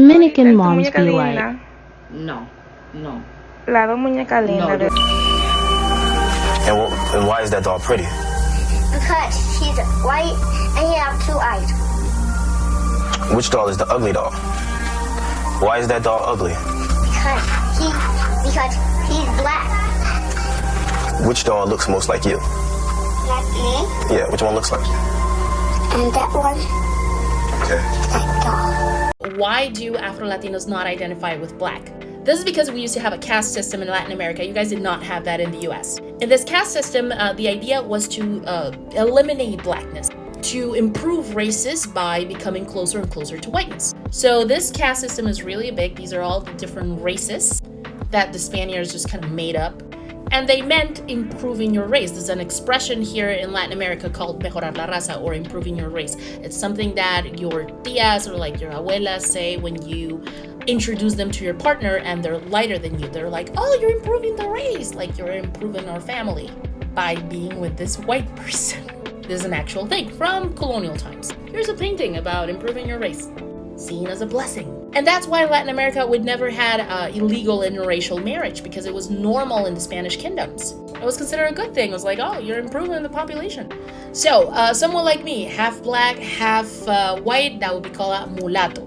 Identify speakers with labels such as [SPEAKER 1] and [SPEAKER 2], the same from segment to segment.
[SPEAKER 1] Dominican moms be like,
[SPEAKER 2] No, no.
[SPEAKER 3] La dos muñecas lindas.
[SPEAKER 4] And why is that doll pretty?
[SPEAKER 5] Because he's white and he has two eyes.
[SPEAKER 4] Which doll is the ugly doll? Why is that doll ugly?
[SPEAKER 5] Because he's black.
[SPEAKER 4] Which doll looks most like you?
[SPEAKER 5] Like me.
[SPEAKER 4] Yeah, which one looks like you?
[SPEAKER 5] And that one.
[SPEAKER 4] Okay.
[SPEAKER 5] That doll.
[SPEAKER 6] Why do Afro-Latinos not identify with black? This is because we used to have a caste system in Latin America. You guys did not have that in the US. In this caste system, the idea was to eliminate blackness, to improve races by becoming closer and closer to whiteness. So this caste system is really big. These are all the different races that the Spaniards just kind of made up. And they meant improving your race. There's an expression here in Latin America called mejorar la raza, or improving your race. It's something that your tías or like your abuelas say when you introduce them to your partner and they're lighter than you. They're like, oh, you're improving the race, like you're improving our family by being with this white person. This is an actual thing from colonial times. Here's a painting about improving your race, seen as a blessing. And that's why Latin America would never had illegal interracial marriage, because it was normal in the Spanish kingdoms. It was considered a good thing. It was like, oh, you're improving the population. So someone like me, half black, half white, that would be called a mulatto.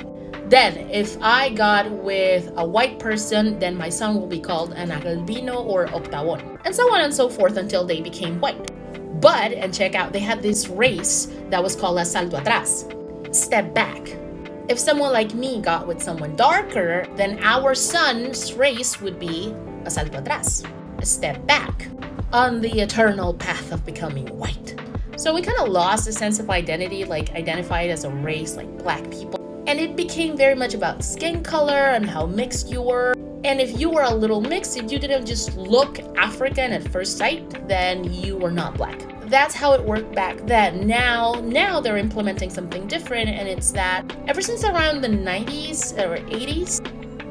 [SPEAKER 6] Then if I got with a white person, then my son will be called an albino or octavon, and so on and so forth until they became white. But, and check out, they had this race that was called a salto atrás, step back. If someone like me got with someone darker, then our son's race would be a salto atrás, a step back, on the eternal path of becoming white. So we kind of lost a sense of identity, like identified as a race, like black people. And it became very much about skin color and how mixed you were. And if you were a little mixed, if you didn't just look African at first sight, then you were not black. That's how it worked back then. Now they're implementing something different, and it's that ever since around the 90s or 80s,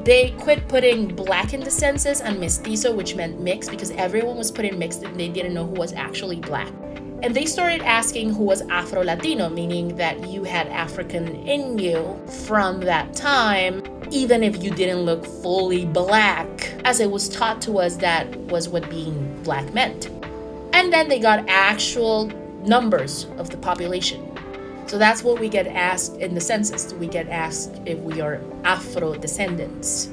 [SPEAKER 6] they quit putting black in the census and mestizo, which meant mixed, because everyone was putting mixed and they didn't know who was actually black. And they started asking who was Afro-Latino, meaning that you had African in you from that time, even if you didn't look fully black, as it was taught to us that was what being black meant. And then they got actual numbers of the population. So that's what we get asked in the census. We get asked if we are Afro descendants,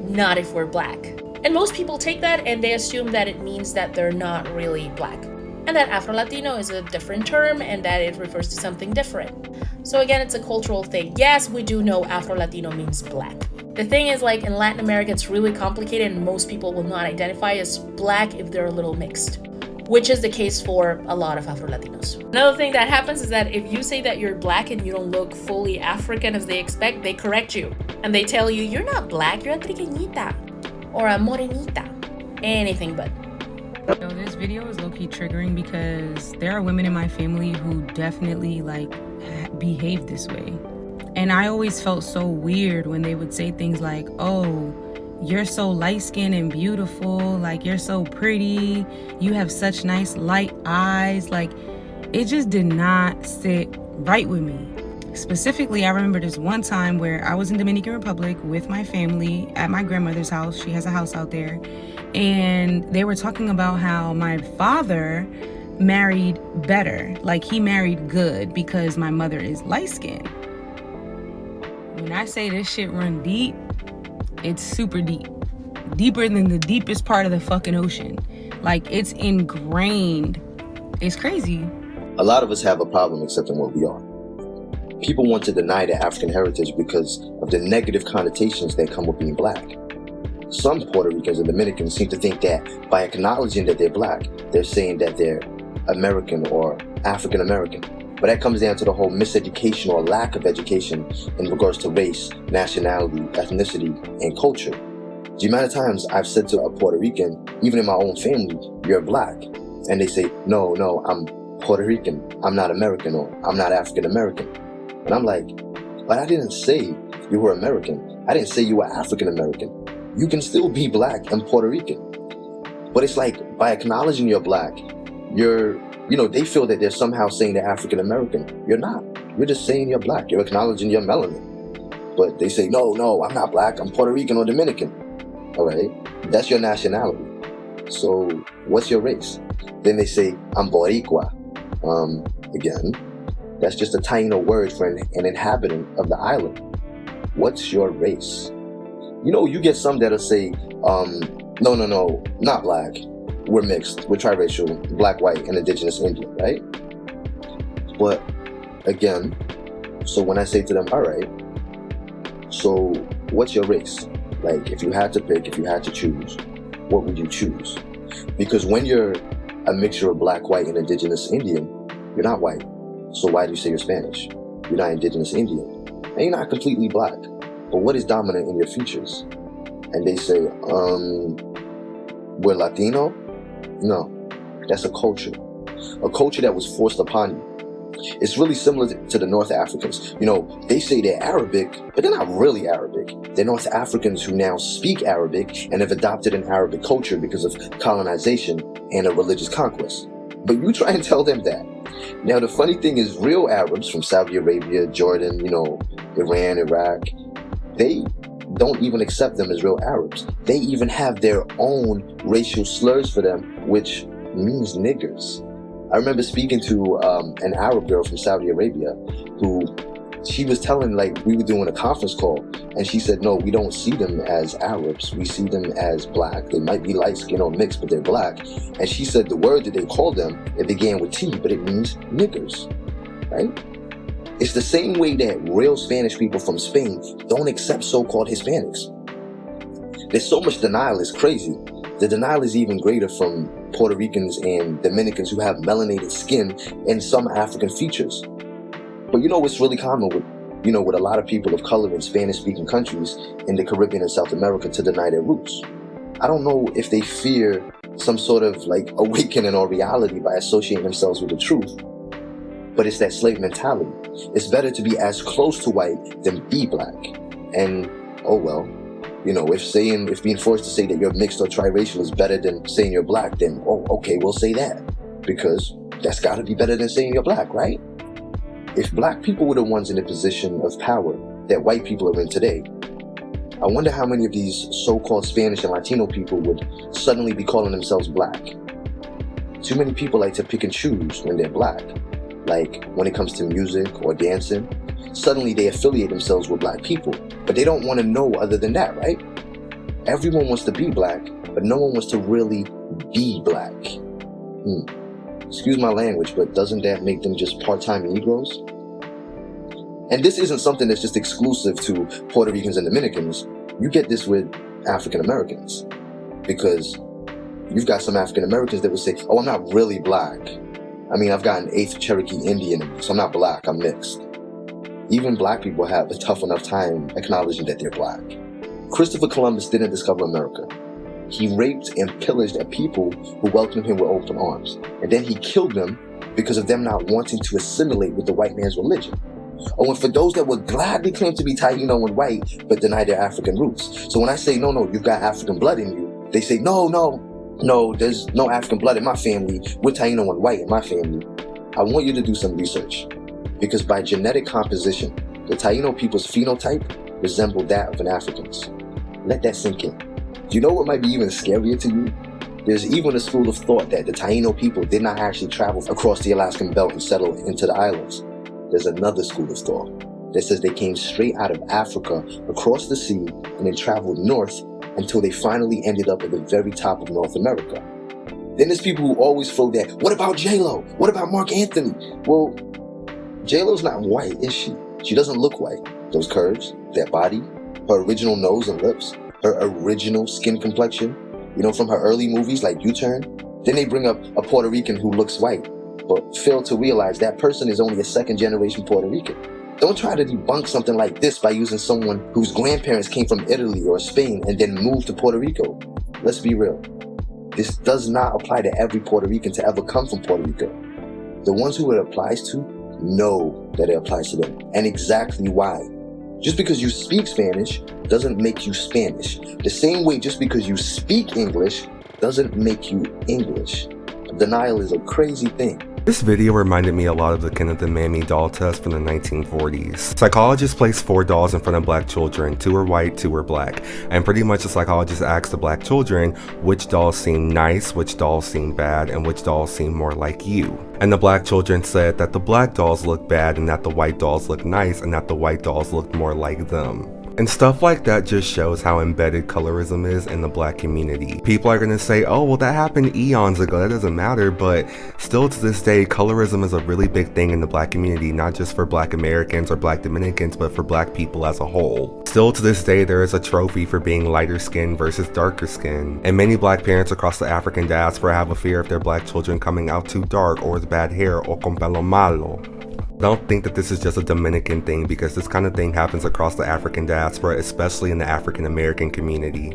[SPEAKER 6] not if we're black. And most people take that and they assume that it means that they're not really black, and that Afro-Latino is a different term and that it refers to something different. So again, it's a cultural thing. Yes, we do know Afro-Latino means black. The thing is, like in Latin America, it's really complicated and most people will not identify as black if they're a little mixed, which is the case for a lot of Afro-Latinos. Another thing that happens is that if you say that you're black and you don't look fully African as they expect, they correct you. And they tell you, you're not black, you're a triqueñita or a morenita, anything but.
[SPEAKER 7] So this video is low-key triggering because there are women in my family who definitely like behave this way. And I always felt so weird when they would say things like, oh, you're so light-skinned and beautiful, like you're so pretty, you have such nice light eyes. Like, it just did not sit right with me. Specifically, I remember this one time where I was in Dominican Republic with my family at my grandmother's house. She has a house out there. And they were talking about how my father married better. Like, he married good because my mother is light-skinned. When I say this shit run deep, it's super deep. Deeper than the deepest part of the fucking ocean. Like, it's ingrained. It's crazy.
[SPEAKER 8] A lot of us have a problem accepting what we are. People want to deny their African heritage because of the negative connotations that come with being black. Some Puerto Ricans and Dominicans seem to think that by acknowledging that they're black, they're saying that they're American or African American. But that comes down to the whole miseducation or lack of education in regards to race, nationality, ethnicity, and culture. The amount of times I've said to a Puerto Rican, even in my own family, you're black. And they say, no, I'm Puerto Rican, I'm not American, or I'm not African American. And I'm like, but I didn't say you were American. I didn't say you were African American. You can still be black and Puerto Rican. But it's like, by acknowledging you're black, they feel that they're somehow saying they're African American. You're not. You're just saying you're black. You're acknowledging your melanin. But they say, no, I'm not black, I'm Puerto Rican or Dominican. All right, that's your nationality. So what's your race? Then they say, I'm Boricua. Again, that's just a Taino word for an inhabitant of the island. What's your race? You know, you get some that'll say, no, not black. We're mixed. We're triracial, black, white, and indigenous Indian, right? But again, so when I say to them, all right, so what's your race? Like, if you had to pick, if you had to choose, what would you choose? Because when you're a mixture of black, white, and indigenous Indian, you're not white. So why do you say you're Spanish? You're not indigenous Indian. And you're not completely black. But what is dominant in your features? And they say, we're Latino? No, that's a culture that was forced upon you. It's really similar to the North Africans. You know, they say they're Arabic, but they're not really Arabic. They're North Africans who now speak Arabic and have adopted an Arabic culture because of colonization and a religious conquest. But you try and tell them that. Now, the funny thing is, real Arabs from Saudi Arabia, Jordan, Iran, Iraq, they don't even accept them as real Arabs. They even have their own racial slurs for them, which means niggers. I remember speaking to an Arab girl from Saudi Arabia who she was telling, like, we were doing a conference call, and she said, no, we don't see them as Arabs. We see them as black. They might be light skin or mixed, but they're black. And she said the word that they called them, it began with T, but it means niggers, right? It's the same way that real Spanish people from Spain don't accept so-called Hispanics. There's so much denial, it's crazy. The denial is even greater from Puerto Ricans and Dominicans who have melanated skin and some African features. But you know what's really common with a lot of people of color in Spanish-speaking countries in the Caribbean and South America to deny their roots? I don't know if they fear some sort of like awakening or reality by associating themselves with the truth, but it's that slave mentality. It's better to be as close to white than be black. And oh well, if being forced to say that you're mixed or triracial is better than saying you're black, then okay, we'll say that, because that's got to be better than saying you're black, right? If black people were the ones in a position of power that white people are in today, I wonder how many of these so-called Spanish and Latino people would suddenly be calling themselves black. Too many people like to pick and choose when they're black. Like when it comes to music or dancing, suddenly they affiliate themselves with black people, but they don't want to know other than that, right? Everyone wants to be black, but no one wants to really be black. Excuse my language, but doesn't that make them just part-time Negroes? And this isn't something that's just exclusive to Puerto Ricans and Dominicans. You get this with African Americans, because you've got some African Americans that will say, oh, I'm not really black. I mean, I've got an 8th Cherokee Indian in me, so I'm not black, I'm mixed. Even black people have a tough enough time acknowledging that they're black. Christopher Columbus didn't discover America. He raped and pillaged a people who welcomed him with open arms. And then he killed them because of them not wanting to assimilate with the white man's religion. Oh, and for those that would gladly claim to be Taino and white, but deny their African roots. So when I say, no, you've got African blood in you, they say, no, there's no African blood in my family. We're Taino and white in my family. I want you to do some research. Because by genetic composition, the Taino people's phenotype resemble that of an African's. Let that sink in. Do you know what might be even scarier to you? There's even a school of thought that the Taino people did not actually travel across the Alaskan belt and settle into the islands. There's another school of thought that says they came straight out of Africa, across the sea, and then traveled north until they finally ended up at the very top of North America. Then there's people who always throw that, what about J-Lo? What about Mark Anthony? Well, J-Lo's not white, is she? She doesn't look white. Those curves, that body, her original nose and lips, her original skin complexion, from her early movies like U-Turn. Then they bring up a Puerto Rican who looks white, but fail to realize that person is only a second-generation Puerto Rican. Don't try to debunk something like this by using someone whose grandparents came from Italy or Spain and then moved to Puerto Rico. Let's be real. This does not apply to every Puerto Rican to ever come from Puerto Rico. The ones who it applies to know that it applies to them, and exactly why. Just because you speak Spanish doesn't make you Spanish. The same way, just because you speak English doesn't make you English. Denial is a crazy thing.
[SPEAKER 9] This video reminded me a lot of the Kenneth and Mamie doll test from the 1940s. Psychologists placed 4 dolls in front of black children. 2 were white, 2 were black. And pretty much the psychologist asked the black children which dolls seemed nice, which dolls seemed bad, and which dolls seemed more like you. And the black children said that the black dolls looked bad and that the white dolls looked nice and that the white dolls looked more like them. And stuff like that just shows how embedded colorism is in the black community. People are gonna say, oh, well, that happened eons ago, that doesn't matter, but still to this day, colorism is a really big thing in the black community, not just for black Americans or black Dominicans, but for black people as a whole. Still to this day, there is a trophy for being lighter skin versus darker skin. And many black parents across the African diaspora have a fear of their black children coming out too dark or with bad hair or con pelo malo. Don't think that this is just a Dominican thing, because this kind of thing happens across the African diaspora, especially in the African American community.